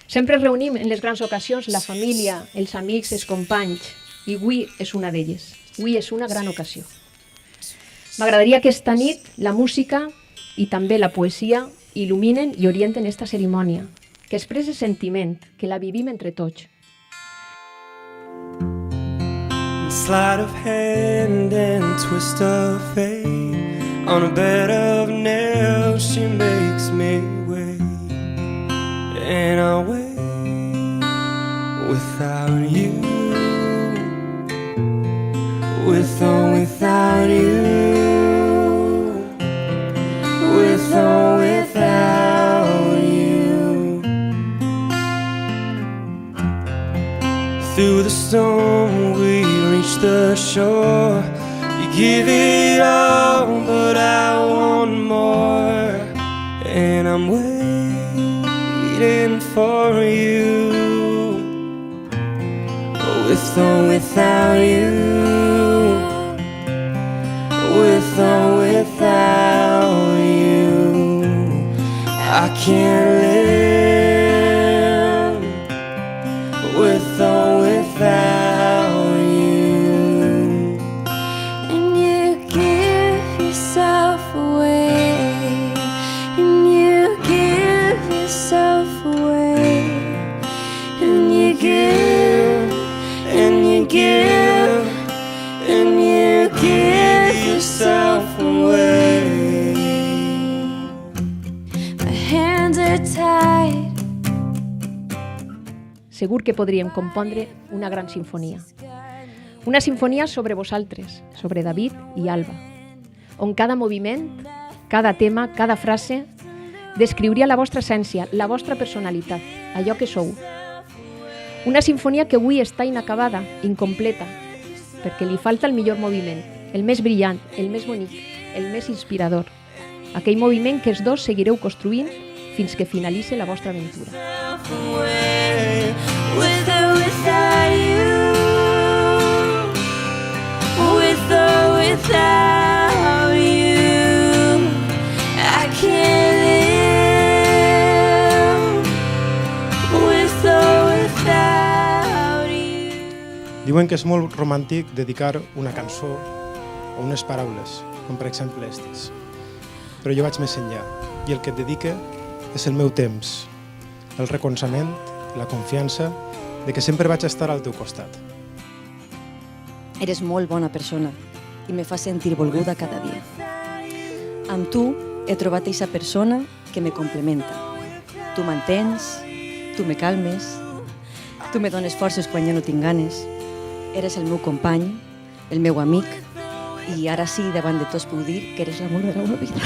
Sempre ens reunim en les grans ocasions la família, els amics, els companys, i avui és una d'elles. Avui és una gran ocasió. M'agradaria que esta nit la música i també la poesia il·luminen i orienten esta cerimònia, que expressa sentiment, que la vivim entre tots. Sleight of hand and twist of fate, on a bed of nails she makes me wait, and I wait without you, with or without you, with or without you. Through the storm we reach the shore. You give it all, but I want more, and I'm waiting for you, with or without you, with or without you. I can't live with or without you. And you give yourself away, and you give yourself away, and you give, And you give, and you give yourself away. my hands are tied. Segur que podríem compondre una gran sinfonia. Una sinfonia sobre vosaltres, sobre David i Alba, on cada moviment, cada tema, cada frase descriuria la vostra essència, la vostra personalitat, allò que sou. Una sinfonia que avui està inacabada, incompleta, perquè li falta el millor moviment, el més brillant, el més bonic, el més inspirador. Aquell moviment que els dos seguireu construint fins que finalitzi la vostra aventura. With or without you, with or without you, I can't live with or without you. Diuen que és molt romàntic dedicar una cançó o unes paraules, com per exemple aquestes. Però jo vaig més enllà, i el que et dedique és el meu temps, el reconeixement, la confiança de que sempre vaig estar al teu costat. Eres molt bona persona i me fa sentir volguda cada dia. Amb tu he trobat aquesta persona que me complementa. Tu m'entens, tu me calmes, tu me dones forces quan ja no tinc ganes. Eres el meu company, el meu amic, i ara sí, davant de tots puc dir que eres l'amor de la meva vida.